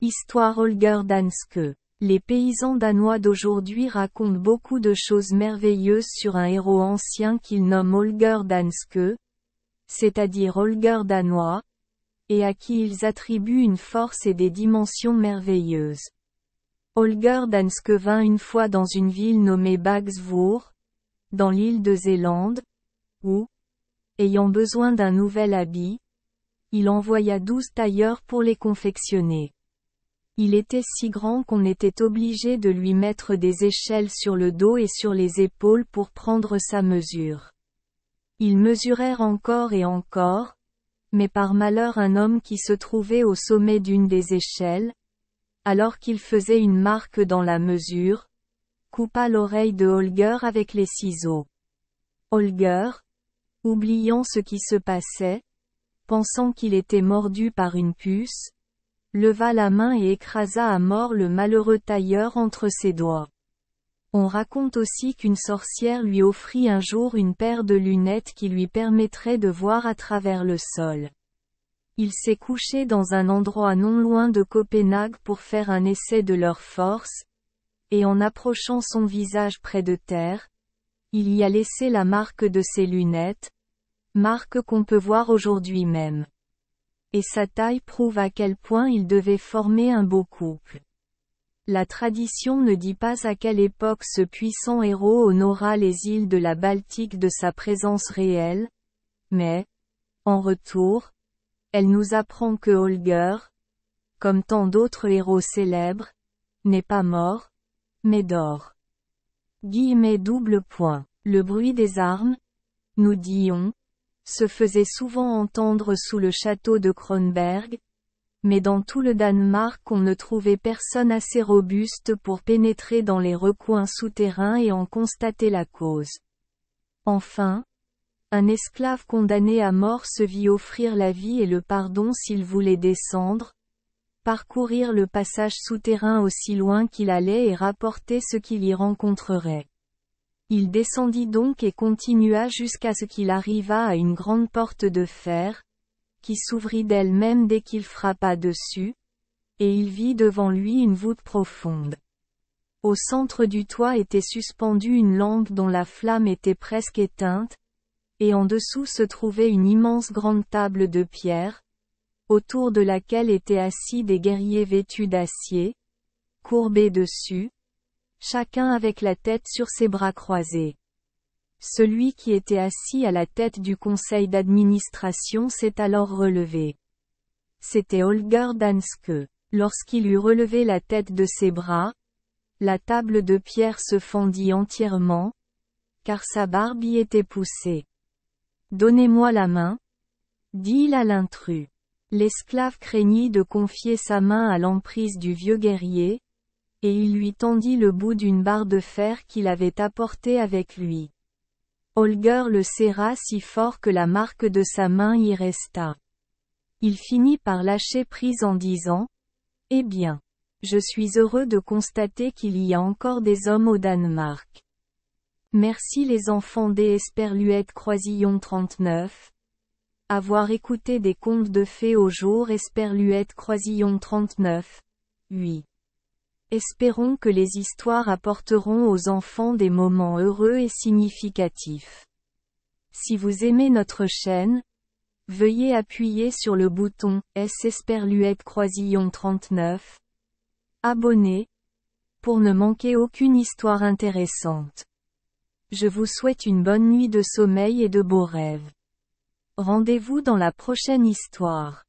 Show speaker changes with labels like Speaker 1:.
Speaker 1: Histoire Holger Danske. Les paysans danois d'aujourd'hui racontent beaucoup de choses merveilleuses sur un héros ancien qu'ils nomment Holger Danske, c'est-à-dire Holger danois, et à qui ils attribuent une force et des dimensions merveilleuses. Holger Danske vint une fois dans une ville nommée Bagsvoer, dans l'île de Zélande, où, ayant besoin d'un nouvel habit, il envoya 12 tailleurs pour les confectionner. Il était si grand qu'on était obligé de lui mettre des échelles sur le dos et sur les épaules pour prendre sa mesure. Ils mesurèrent encore et encore, mais par malheur un homme qui se trouvait au sommet d'une des échelles, alors qu'il faisait une marque dans la mesure, coupa l'oreille de Holger avec les ciseaux. Holger, oubliant ce qui se passait, pensant qu'il était mordu par une puce, leva la main et écrasa à mort le malheureux tailleur entre ses doigts. On raconte aussi qu'une sorcière lui offrit un jour une paire de lunettes qui lui permettraient de voir à travers le sol. Il s'est couché dans un endroit non loin de Copenhague pour faire un essai de leur force, et en approchant son visage près de terre, il y a laissé la marque de ses lunettes, marque qu'on peut voir aujourd'hui même. Et sa taille prouve à quel point il devait former un beau couple. La tradition ne dit pas à quelle époque ce puissant héros honora les îles de la Baltique de sa présence réelle, mais, en retour, elle nous apprend que Holger, comme tant d'autres héros célèbres, n'est pas mort, mais dort. Le bruit des armes, nous dit-on, se faisait souvent entendre sous le château de Kronberg, mais dans tout le Danemark on ne trouvait personne assez robuste pour pénétrer dans les recoins souterrains et en constater la cause. Enfin, un esclave condamné à mort se vit offrir la vie et le pardon s'il voulait descendre, parcourir le passage souterrain aussi loin qu'il allait et rapporter ce qu'il y rencontrerait. Il descendit donc et continua jusqu'à ce qu'il arriva à une grande porte de fer, qui s'ouvrit d'elle-même dès qu'il frappa dessus, et il vit devant lui une voûte profonde. Au centre du toit était suspendue une lampe dont la flamme était presque éteinte, et en dessous se trouvait une immense grande table de pierre, autour de laquelle étaient assis des guerriers vêtus d'acier, courbés dessus, chacun avec la tête sur ses bras croisés. Celui qui était assis à la tête du conseil d'administration s'est alors relevé. C'était Holger Danske. Lorsqu'il eut relevé la tête de ses bras, la table de pierre se fendit entièrement, car sa barbe y était poussée. « Donnez-moi la main, » dit-il à l'intrus. L'esclave craignit de confier sa main à l'emprise du vieux guerrier, et il lui tendit le bout d'une barre de fer qu'il avait apportée avec lui. Holger le serra si fort que la marque de sa main y resta. Il finit par lâcher prise en disant « Eh bien, je suis heureux de constater qu'il y a encore des hommes au Danemark. Merci les enfants des Esperluette Croisillon 39. Avoir écouté des contes de fées au jour Esperluette Croisillon 39. 8. Espérons que les histoires apporteront aux enfants des moments heureux et significatifs. Si vous aimez notre chaîne, veuillez appuyer sur le bouton « S Esperluette Croisillon 39 » Abonner, pour ne manquer aucune histoire intéressante. Je vous souhaite une bonne nuit de sommeil et de beaux rêves. Rendez-vous dans la prochaine histoire.